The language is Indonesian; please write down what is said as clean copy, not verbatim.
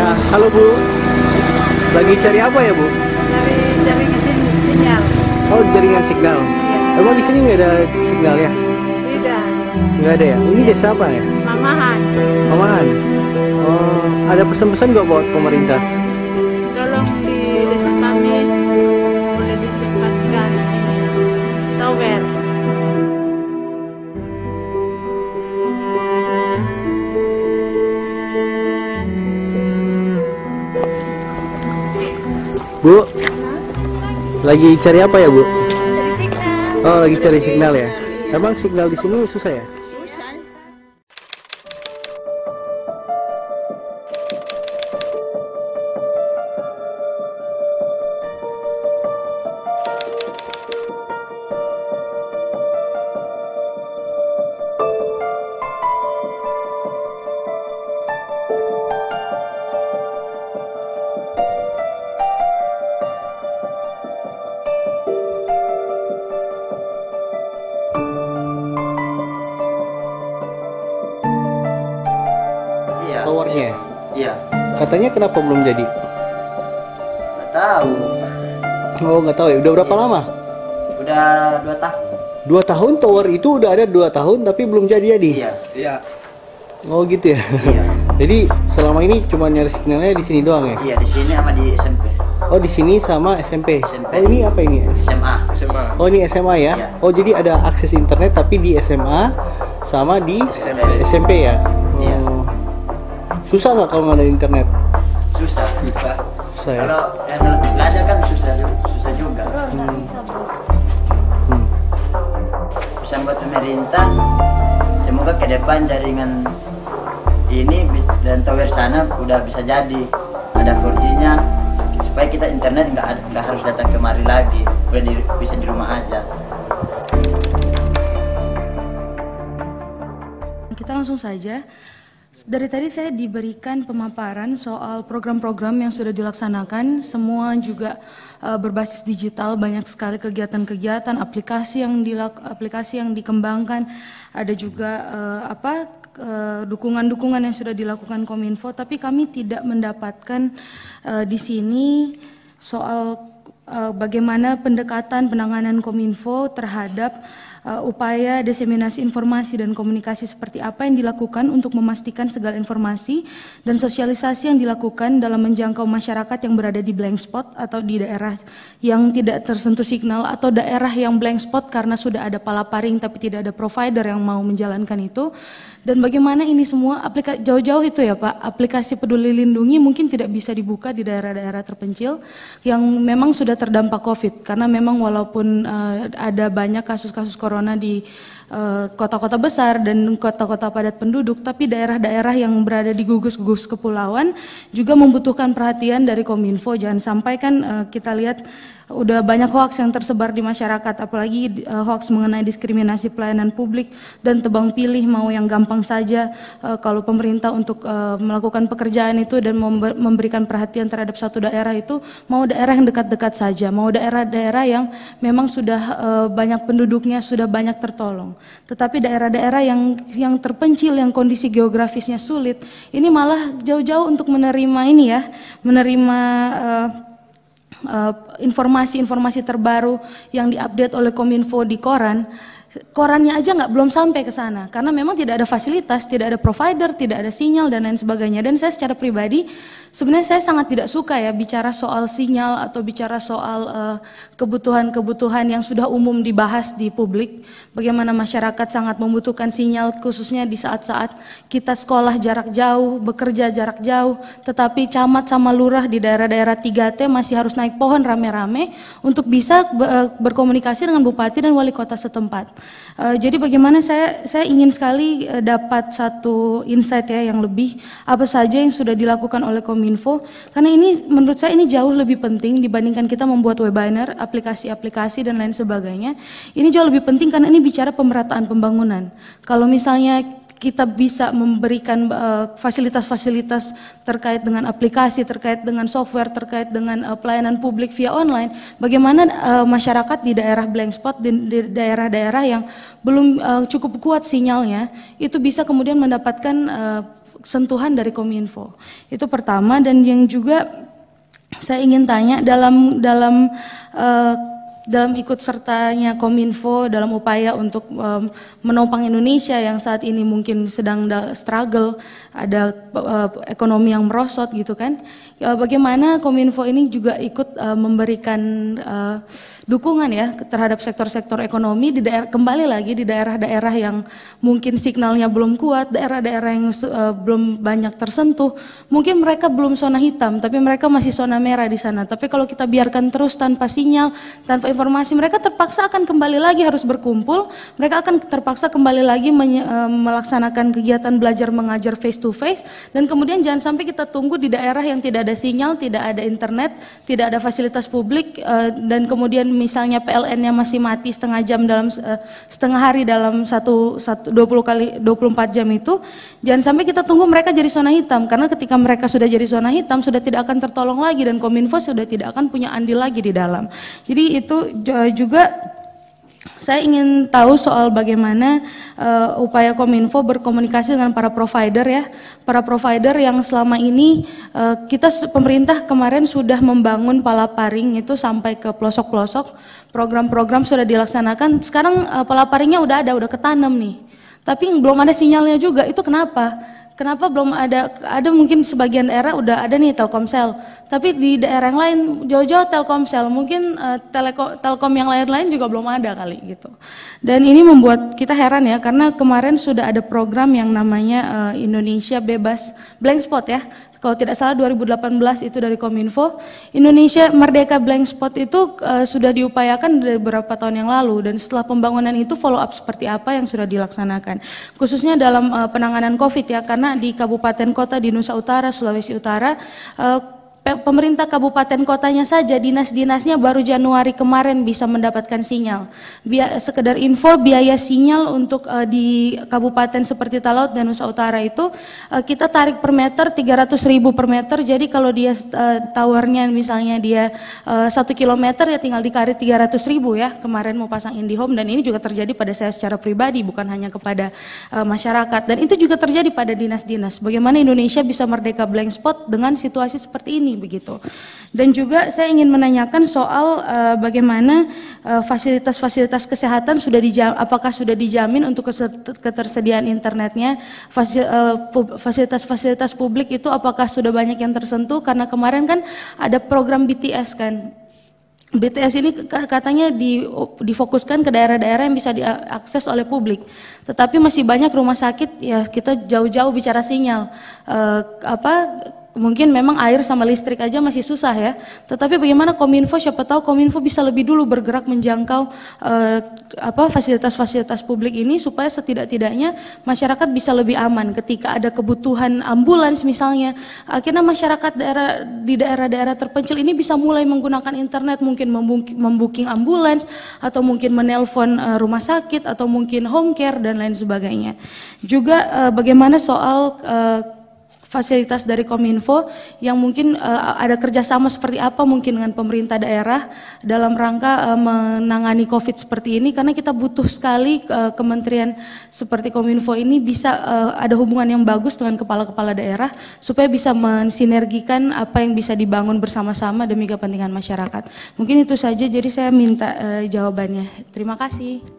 Halo Bu, lagi cari apa ya Bu? Dari jaringan sinyal. Oh, jaringan signal. Iya. Emang di sini nggak ada signal ya? Tidak. Nggak ada ya? Ini desa apa ya? Mamahan. Mamahan. Oh, ada pesan-pesan nggak buat pemerintah? Tolong di desa kami boleh ditempatkan ini tower. Bu, lagi cari apa ya Bu? Dari signal. Oh, lagi cari signal ya? Emang signal di sini susah ya? Iya. Towernya? Iya. Katanya kenapa belum jadi? Nggak tahu. Oh, nggak tahu ya. Udah berapa lama? Udah 2 tahun. 2 tahun tower itu udah ada 2 tahun tapi belum jadi-jadi? Iya. Iya. Oh gitu ya? Iya. Jadi selama ini cuma nyari signalnya di sini doang ya? Iya, di sini sama di SMP. Oh, di sini sama SMP. SMP. Oh, ini apa ini? SMA. SMA. Oh, ini SMA ya? Iya. Oh, jadi ada akses internet tapi di SMA sama di SMP. SMP ya? Iya. Oh. Susah nggak kalau nggak ada internet? Susah. Susah. Susah ya? Kalau yang belajar kan susah juga. Hmm. Pesan buat pemerintah, semoga ke depan jaringan ini dan tower sana udah bisa jadi, ada 4G-nya supaya kita internet nggak harus datang kemari lagi, udah bisa di rumah aja. Kita langsung saja. Dari tadi saya diberikan pemaparan soal program-program yang sudah dilaksanakan, semua juga berbasis digital, banyak sekali kegiatan-kegiatan, aplikasi yang dikembangkan, ada juga dukungan-dukungan yang sudah dilakukan Kominfo, tapi kami tidak mendapatkan di sini soal bagaimana pendekatan penanganan Kominfo terhadap upaya diseminasi informasi dan komunikasi seperti apa yang dilakukan untuk memastikan segala informasi dan sosialisasi yang dilakukan dalam menjangkau masyarakat yang berada di blank spot atau di daerah yang tidak tersentuh signal atau daerah yang blank spot karena sudah ada palaparing tapi tidak ada provider yang mau menjalankan itu. Dan bagaimana ini semua jauh-jauh itu ya Pak, aplikasi Peduli Lindungi mungkin tidak bisa dibuka di daerah-daerah terpencil yang memang sudah terdampak COVID, karena memang walaupun ada banyak kasus-kasus corona di kota-kota besar dan kota-kota padat penduduk, tapi daerah-daerah yang berada di gugus-gugus kepulauan juga membutuhkan perhatian dari Kominfo. Jangan sampai kan kita lihat udah banyak hoaks yang tersebar di masyarakat, apalagi hoaks mengenai diskriminasi pelayanan publik dan tebang pilih, mau yang gampang saja kalau pemerintah untuk melakukan pekerjaan itu dan memberikan perhatian terhadap satu daerah itu, mau daerah yang dekat-dekat saja, mau daerah-daerah yang memang sudah banyak penduduknya, sudah banyak tertolong. Tetapi daerah-daerah yang terpencil, yang kondisi geografisnya sulit, ini malah jauh-jauh untuk menerima ini ya, menerima informasi-informasi terbaru yang diupdate oleh Kominfo di korannya aja belum sampai ke sana karena memang tidak ada fasilitas, tidak ada provider, tidak ada sinyal dan lain sebagainya. Dan saya secara pribadi sebenarnya saya sangat tidak suka ya bicara soal sinyal atau bicara soal kebutuhan-kebutuhan yang sudah umum dibahas di publik. Bagaimana masyarakat sangat membutuhkan sinyal khususnya di saat-saat kita sekolah jarak jauh, bekerja jarak jauh, tetapi camat sama lurah di daerah-daerah 3T masih harus naik pohon rame-rame untuk bisa berkomunikasi dengan bupati dan wali kota setempat. Jadi bagaimana saya ingin sekali dapat satu insight ya yang lebih apa saja yang sudah dilakukan oleh Kominfo, karena ini menurut saya ini jauh lebih penting dibandingkan kita membuat webinar, aplikasi-aplikasi dan lain sebagainya. Ini jauh lebih penting karena ini bicara pemerataan pembangunan. Kalau misalnya kita bisa memberikan fasilitas-fasilitas terkait dengan aplikasi, terkait dengan software, terkait dengan pelayanan publik via online, bagaimana masyarakat di daerah blank spot, di daerah-daerah yang belum cukup kuat sinyalnya, itu bisa kemudian mendapatkan sentuhan dari Kominfo. Itu pertama. Dan yang juga saya ingin tanya dalam ikut sertanya Kominfo dalam upaya untuk menopang Indonesia yang saat ini mungkin sedang struggle, ada ekonomi yang merosot gitu kan. Bagaimana Kominfo ini juga ikut memberikan dukungan ya terhadap sektor-sektor ekonomi di daerah, kembali lagi di daerah-daerah yang mungkin signalnya belum kuat, daerah-daerah yang belum banyak tersentuh. Mungkin mereka belum zona hitam, tapi mereka masih zona merah di sana. Tapi kalau kita biarkan terus tanpa sinyal, tanpa informasi, mereka terpaksa akan kembali lagi harus berkumpul, mereka akan terpaksa kembali lagi melaksanakan kegiatan belajar mengajar face to face, dan kemudian jangan sampai kita tunggu di daerah yang tidak ada sinyal, tidak ada internet, tidak ada fasilitas publik, dan kemudian misalnya PLN-nya masih mati setengah jam dalam setengah hari dalam 24 jam itu, jangan sampai kita tunggu mereka jadi zona hitam, karena ketika mereka sudah jadi zona hitam sudah tidak akan tertolong lagi dan Kominfo sudah tidak akan punya andil lagi di dalam. Jadi itu juga saya ingin tahu soal bagaimana upaya Kominfo berkomunikasi dengan para provider ya, para provider yang selama ini pemerintah kemarin sudah membangun palaparing itu sampai ke pelosok-pelosok, program-program sudah dilaksanakan, sekarang palaparingnya udah ketanam nih, tapi belum ada sinyalnya juga. Itu kenapa? Kenapa belum ada mungkin sebagian daerah udah ada nih Telkomsel, tapi di daerah yang lain jauh-jauh Telkomsel, mungkin Telkom yang lain-lain juga belum ada kali gitu. Dan ini membuat kita heran ya, karena kemarin sudah ada program yang namanya Indonesia Bebas Blank Spot ya. Kalau tidak salah 2018 itu dari Kominfo, Indonesia Merdeka Blank Spot itu sudah diupayakan dari beberapa tahun yang lalu, dan setelah pembangunan itu follow up seperti apa yang sudah dilaksanakan. Khususnya dalam penanganan COVID ya, karena di kabupaten kota di Nusa Utara, Sulawesi Utara, pemerintah kabupaten kotanya saja, dinas-dinasnya baru Januari kemarin bisa mendapatkan sinyal. Sekedar info, biaya sinyal untuk di kabupaten seperti Talaut dan Nusa Utara itu kita tarik per meter 300.000 per meter. Jadi kalau dia towernya misalnya dia 1 kilometer ya tinggal dikarit 300.000 ya. Kemarin mau pasang IndiHome, dan ini juga terjadi pada saya secara pribadi, bukan hanya kepada masyarakat. Dan itu juga terjadi pada dinas-dinas. Bagaimana Indonesia bisa merdeka blank spot dengan situasi seperti ini begitu. Dan juga saya ingin menanyakan soal bagaimana fasilitas-fasilitas kesehatan apakah sudah dijamin untuk ketersediaan internetnya, fasilitas-fasilitas publik itu apakah sudah banyak yang tersentuh, karena kemarin kan ada program BTS kan. BTS ini katanya difokuskan ke daerah-daerah yang bisa diakses oleh publik, tetapi masih banyak rumah sakit ya, kita jauh-jauh bicara sinyal, mungkin memang air sama listrik aja masih susah ya, tetapi bagaimana Kominfo, siapa tahu Kominfo bisa lebih dulu bergerak menjangkau fasilitas-fasilitas publik ini, supaya setidak-tidaknya masyarakat bisa lebih aman ketika ada kebutuhan ambulans misalnya. Akhirnya masyarakat di daerah-daerah terpencil ini bisa mulai menggunakan internet, mungkin membooking ambulans, atau mungkin menelpon rumah sakit, atau mungkin home care dan lain sebagainya. Juga bagaimana soal fasilitas dari Kominfo yang mungkin ada kerjasama seperti apa mungkin dengan pemerintah daerah dalam rangka menangani COVID seperti ini, karena kita butuh sekali kementerian seperti Kominfo ini bisa ada hubungan yang bagus dengan kepala-kepala daerah supaya bisa mensinergikan apa yang bisa dibangun bersama-sama demi kepentingan masyarakat. Mungkin itu saja, jadi saya minta jawabannya. Terima kasih.